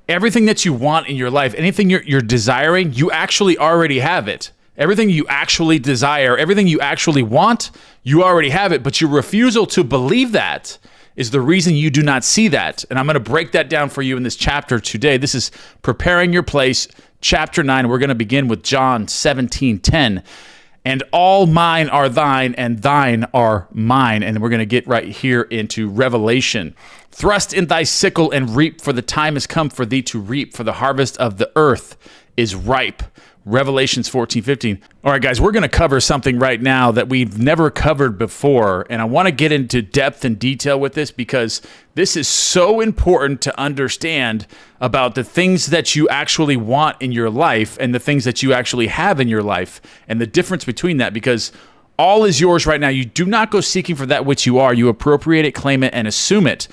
everything that you want in your life, anything you're desiring, you actually already have it. Everything you actually desire, everything you actually want, you already have it, but your refusal to believe that is the reason you do not see that. And I'm going to break that down for you in this chapter today. This is Preparing Your Place, chapter 9. We're going to begin with John 17:10. And all mine are thine, and thine are mine. And we're going to get right here into Revelation. Thrust in thy sickle and reap, for the time has come for thee to reap, for the harvest of the earth is ripe. Revelations 14:15. All right, guys, we're going to cover something right now that we've never covered before, and I want to get into depth and detail with this because this is so important to understand about the things that you actually want in your life and the things that you actually have in your life and the difference between that, because all is yours right now. You do not go seeking for that which you are. You appropriate it, claim it, and assume it.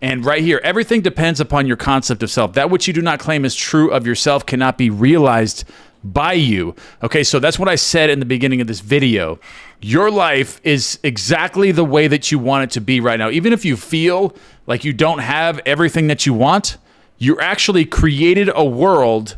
And right here, everything depends upon your concept of self. That which you do not claim is true of yourself cannot be realized by you. Okay, so that's what I said in the beginning of this video. Your life is exactly the way that you want it to be right now. Even if you feel like you don't have everything that you want, you actually created a world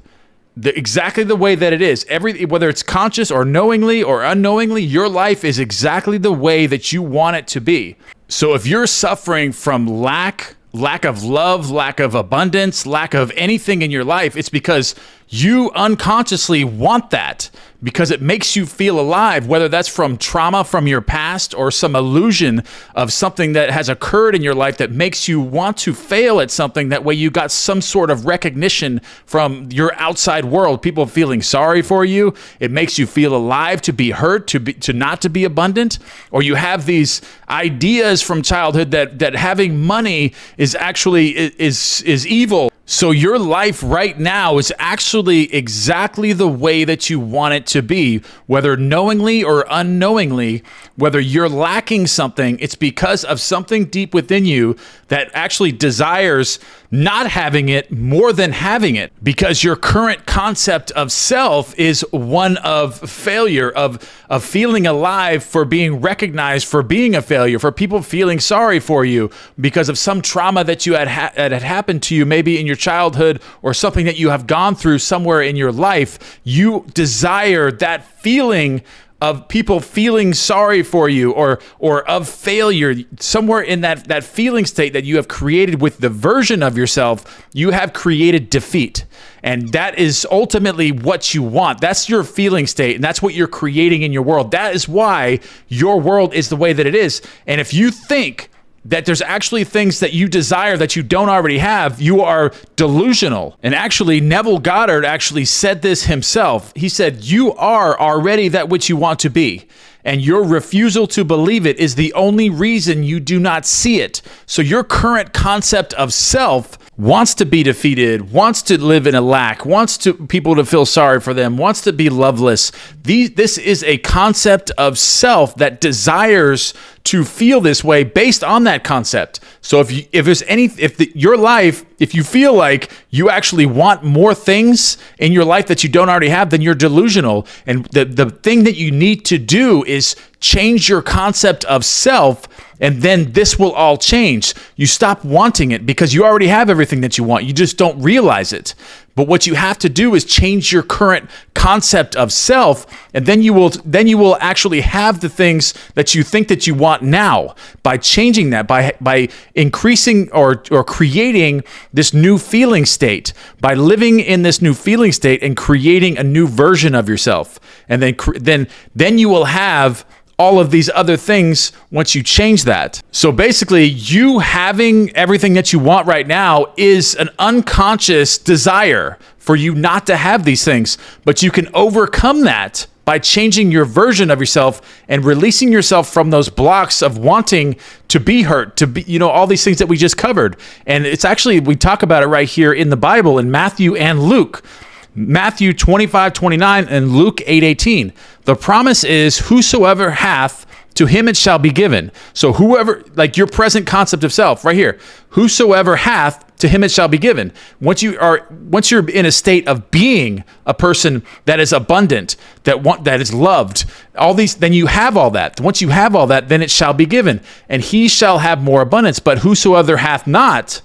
exactly the way that it is. Whether it's conscious or knowingly or unknowingly, your life is exactly the way that you want it to be. So if you're suffering from lack of love, lack of abundance, lack of anything in your life, it's because you unconsciously want that because it makes you feel alive, whether that's from trauma from your past or some illusion of something that has occurred in your life that makes you want to fail at something. That way you got some sort of recognition from your outside world, people feeling sorry for you. It makes you feel alive to be hurt, to not to be abundant, or you have these ideas from childhood that having money is actually is evil. So your life right now is actually exactly the way that you want it to be, whether knowingly or unknowingly. Whether you're lacking something, it's because of something deep within you that actually desires not having it more than having it, because your current concept of self is one of failure, of feeling alive, for being recognized for being a failure, for people feeling sorry for you because of some trauma that you had happened to you, maybe in your childhood, or something that you have gone through somewhere in your life. You desire that feeling of people feeling sorry for you, or of failure. Somewhere in that feeling state that you have created with the version of yourself, you have created defeat. And that is ultimately what you want. That's your feeling state, and that's what you're creating in your world. That is why your world is the way that it is. And if you think that there's actually things that you desire that you don't already have, you are delusional. And actually, Neville Goddard actually said this himself. He said, you are already that which you want to be, and your refusal to believe it is the only reason you do not see it. So your current concept of self wants to be defeated, wants to live in a lack, wants people to feel sorry for them, wants to be loveless. This is a concept of self that desires to feel this way based on that concept. So your life, if you feel like you actually want more things in your life that you don't already have, then you're delusional. And the thing that you need to do is change your concept of self, and then this will all change. You stop wanting it because you already have everything that you want. You just don't realize it. But what you have to do is change your current concept of self, and then you will actually have the things that you think that you want now. By changing that, by increasing or creating this new feeling state, by living in this new feeling state and creating a new version of yourself, and then you will have all of these other things once you change that. So basically, you having everything that you want right now is an unconscious desire for you not to have these things, but you can overcome that by changing your version of yourself and releasing yourself from those blocks of wanting to be hurt, to be, all these things that we just covered. And it's actually, we talk about it right here in the Bible in Matthew and Luke. Matthew 25:29 and Luke 8:18. The promise is, whosoever hath, to him it shall be given. So whoever, like your present concept of self right here, whosoever hath, to him it shall be given. Once you're in a state of being a person that is abundant, that is loved, all these, then you have all that. Once you have all that, then it shall be given, and he shall have more abundance. But whosoever hath not,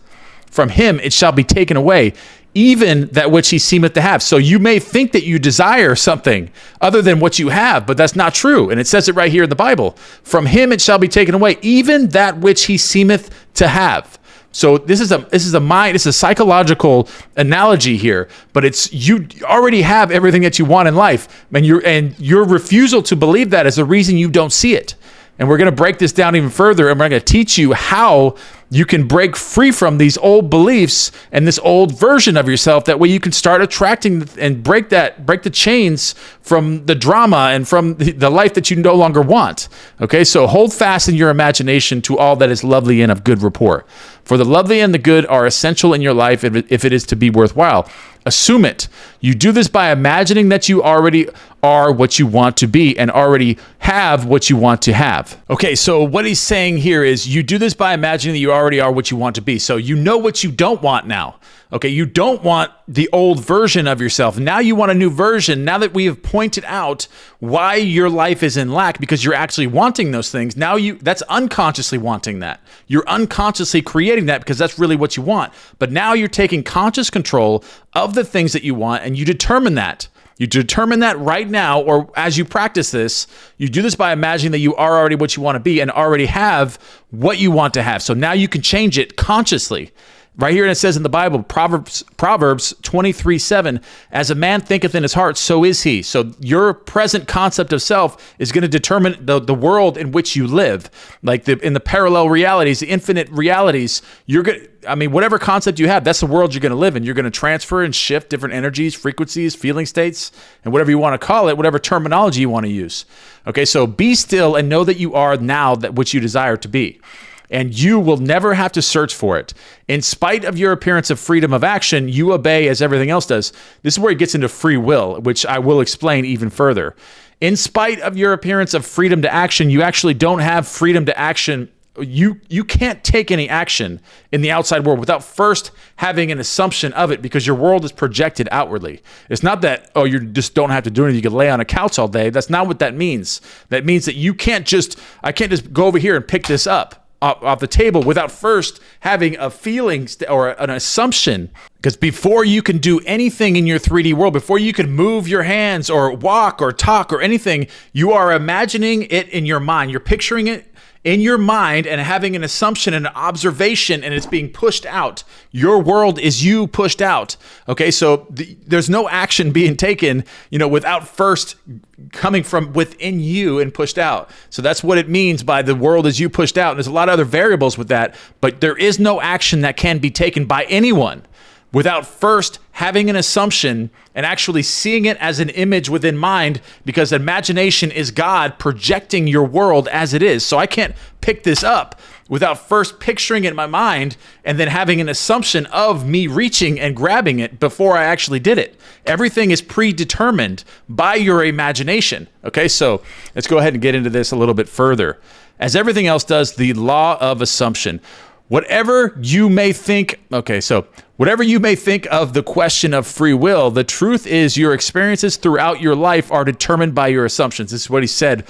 from him it shall be taken away. even that which he seemeth to have. So you may think that you desire something other than what you have, but that's not true. And it says it right here in the Bible. From him it shall be taken away, even that which he seemeth to have. So this is a psychological analogy here, but it's you already have everything that you want in life, and your refusal to believe that is the reason you don't see it. And we're going to break this down even further, and we're going to teach you how you can break free from these old beliefs and this old version of yourself. That way you can start attracting and break the chains from the drama and from the life that you no longer want. Okay, so hold fast in your imagination to all that is lovely and of good rapport. For the lovely and the good are essential in your life if it is to be worthwhile. Assume it. You do this by imagining that you already are what you want to be and already have what you want to have. Okay, so what he's saying here is you do this by imagining that you already are what you want to be. So you know what you don't want now. Okay, you don't want the old version of yourself. Now you want a new version. Now that we have pointed out why your life is in lack because you're actually wanting those things, now that's unconsciously wanting that. You're unconsciously creating that because that's really what you want. But now you're taking conscious control of the things that you want, and you determine that. You determine that right now, or as you practice this, you do this by imagining that you are already what you want to be and already have what you want to have. So now you can change it consciously. Right here, it says in the Bible, Proverbs 23:7, as a man thinketh in his heart, so is he. So your present concept of self is going to determine the world in which you live. Like in the parallel realities, the infinite realities, whatever concept you have, that's the world you're going to live in. You're going to transfer and shift different energies, frequencies, feeling states, and whatever you want to call it, whatever terminology you want to use. Okay, so be still and know that you are now that which you desire to be. And you will never have to search for it. In spite of your appearance of freedom of action, you obey as everything else does. This is where he gets into free will, which I will explain even further. In spite of your appearance of freedom to action, you actually don't have freedom to action. You can't take any action in the outside world without first having an assumption of it, because your world is projected outwardly. It's not that, you just don't have to do anything. You can lay on a couch all day. That's not what that means. That means that I can't just go over here and pick this up off the table without first having a feeling or an assumption. Because before you can do anything in your 3D world, before you can move your hands or walk or talk or anything, you are imagining it in your mind. You're picturing it in your mind and having an assumption and an observation, and it's being pushed out. Your world is you pushed out. Okay, so there's no action being taken, without first coming from within you and pushed out. So that's what it means by the world is you pushed out. And there's a lot of other variables with that, but there is no action that can be taken by anyone without first having an assumption and actually seeing it as an image within mind, because imagination is God projecting your world as it is. So I can't pick this up without first picturing it in my mind and then having an assumption of me reaching and grabbing it before I actually did it. Everything is predetermined by your imagination. Okay, so let's go ahead and get into this a little bit further. As everything else does, the law of assumption. Whatever you may think of the question of free will, the truth is your experiences throughout your life are determined by your assumptions. This is what he said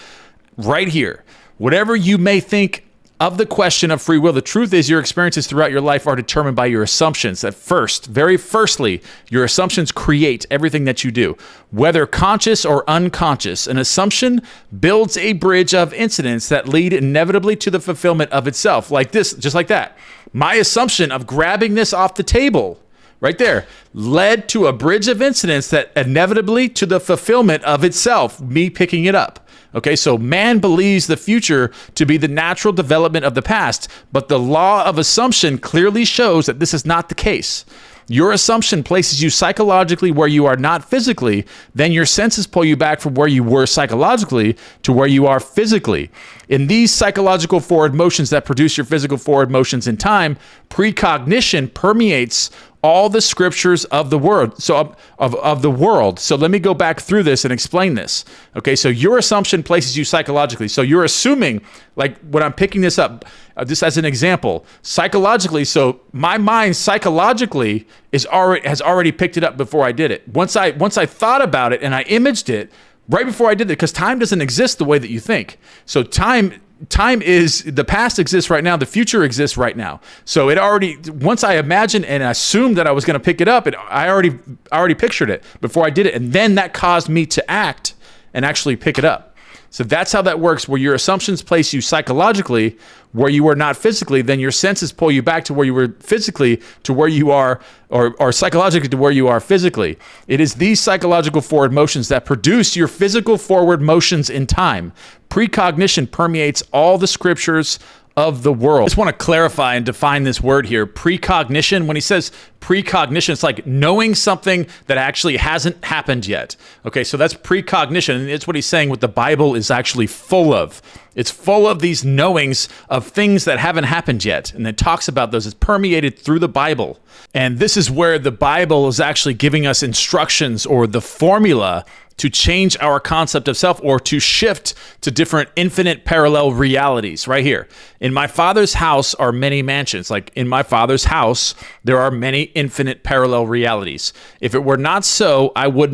right here. Whatever you may think of the question of free will, the truth is your experiences throughout your life are determined by your assumptions. Very firstly, your assumptions create everything that you do, whether conscious or unconscious. An assumption builds a bridge of incidents that lead inevitably to the fulfillment of itself. Like this, just like that. My assumption of grabbing this off the table right there led to a bridge of incidents that inevitably to the fulfillment of itself, me picking it up. Okay, so man believes the future to be the natural development of the past, but the law of assumption clearly shows that this is not the case. Your assumption places you psychologically where you are not physically, then your senses pull you back from where you were psychologically to where you are physically. In these psychological forward motions that produce your physical forward motions in time, precognition permeates all the scriptures of the world. So of the world. So let me go back through this and explain this. Okay, so your assumption places you psychologically. So you're assuming, like when I'm picking this up, just as an example, psychologically. So my mind psychologically has already picked it up before I did it. Once I thought about it and I imaged it right before I did it, because time doesn't exist the way that you think. So time time is, the past exists right now, the future exists right now. So it already, once I imagined and assumed that I was going to pick it up, I already pictured it before I did it. And then that caused me to act and actually pick it up. So that's how that works, where your assumptions place you psychologically where you were not physically, then your senses pull you back to where you were physically, to where you are, or psychologically to where you are physically. It is these psychological forward motions that produce your physical forward motions in time. Precognition permeates all the scriptures of the world. I just want to clarify and define this word here, precognition. When he says precognition, it's like knowing something that actually hasn't happened yet. Okay, so that's precognition, and it's what he's saying what the Bible is actually full of. It's full of these knowings of things that haven't happened yet, and it talks about those. It's permeated through the Bible. And this is where the Bible is actually giving us instructions or the formula to change our concept of self, or to shift to different infinite parallel realities right here. In my Father's house are many mansions. Like in my Father's house, there are many infinite parallel realities. If it were not so, I would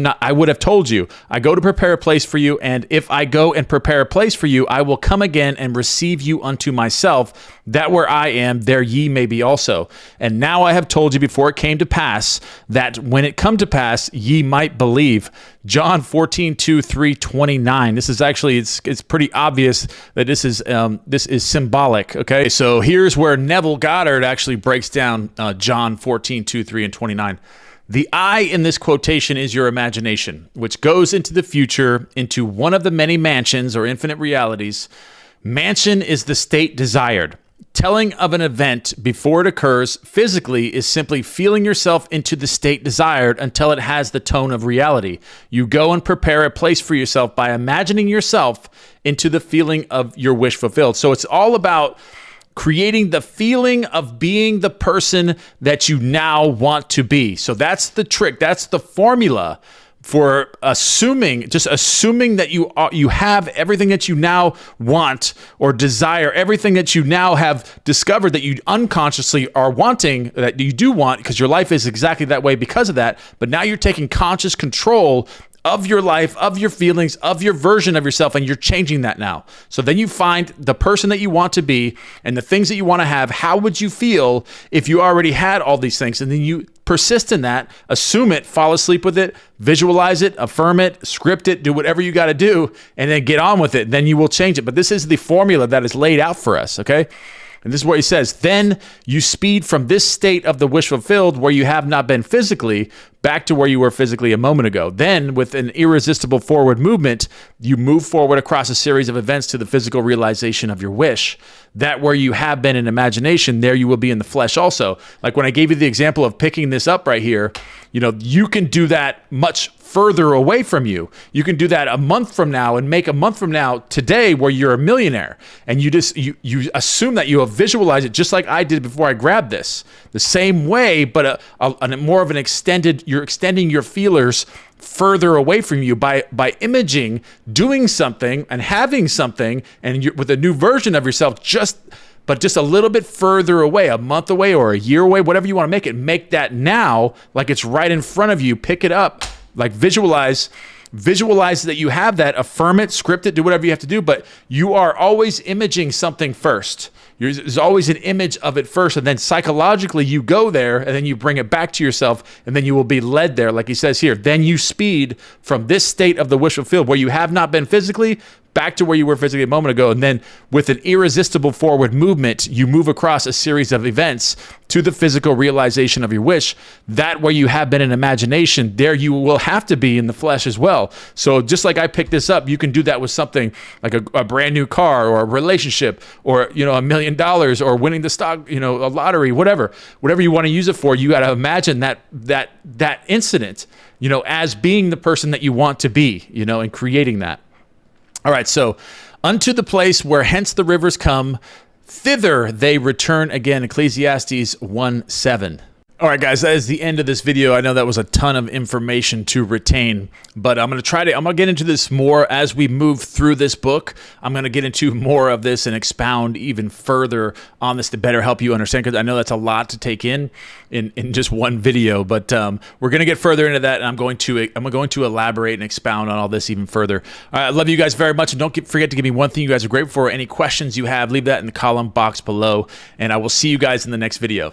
have told you, I go to prepare a place for you. And if I go and prepare a place for you, I will come again and receive you unto myself, that where I am, there ye may be also. And now I have told you before it came to pass, that when it come to pass, ye might believe. John 14:2-3:29. This is actually, it's pretty obvious that this is symbolic. Okay, so here's where Neville Goddard actually breaks down John 14:2-3 and 29. The I in this quotation is your imagination, which goes into the future, into one of the many mansions or infinite realities. Mansion is the state desired. Telling of an event before it occurs physically is simply feeling yourself into the state desired until it has the tone of reality. You go and prepare a place for yourself by imagining yourself into the feeling of your wish fulfilled. So it's all about creating the feeling of being the person that you now want to be. So that's the trick. That's the formula for assuming that you have everything that you now want or desire, everything that you now have discovered that you unconsciously are wanting, that you do want, because your life is exactly that way because of that. But now you're taking conscious control of your life, of your feelings, of your version of yourself, and you're changing that now. So then you find the person that you want to be and the things that you want to have. How would you feel if you already had all these things? And then you persist in that, assume it, fall asleep with it, visualize it, affirm it, script it, do whatever you got to do, and then get on with it. Then you will change it. But this is the formula that is laid out for us, okay? And this is what he says. Then you speed from this state of the wish fulfilled, where you have not been physically, back to where you were physically a moment ago. Then, with an irresistible forward movement, you move forward across a series of events to the physical realization of your wish. That where you have been in imagination, there you will be in the flesh also. Like when I gave you the example of picking this up right here, you can do that much further away from you. You can do that a month from now and make a month from now today where you're a millionaire. And you assume that you have visualized it just like I did before I grabbed this. The same way, but a more of an you're extending your feelers further away from you by imaging doing something and having something, and with a new version of yourself, just a little bit further away, a month away or a year away, whatever you want to make it. Make that now like it's right in front of you. Pick it up, like visualize that you have that, affirm it, script it, do whatever you have to do, but you are always imaging something first. There's always an image of it first, and then psychologically you go there, and then you bring it back to yourself, and then you will be led there, like he says here. Then you speed from this state of the wish fulfilled, where you have not been physically, back to where you were physically a moment ago. And then with an irresistible forward movement, you move across a series of events to the physical realization of your wish. That where you have been in imagination, there you will have to be in the flesh as well. So just like I picked this up, you can do that with something like a brand new car, or a relationship, or $1 million, or winning the stock, a lottery, whatever you want to use it for. You got to imagine that incident, as being the person that you want to be, and creating that. All right, so unto the place where hence the rivers come, thither they return again. Ecclesiastes 1:7. All right, guys, that is the end of this video. I know that was a ton of information to retain, but I'm going to get into this more as we move through this book. I'm going to get into more of this and expound even further on this to better help you understand, because I know that's a lot to take in just one video, but we're going to get further into that, and I'm going to elaborate and expound on all this even further. All right, I love you guys very much, and don't forget to give me one thing you guys are grateful for. Any questions you have, leave that in the column box below, and I will see you guys in the next video.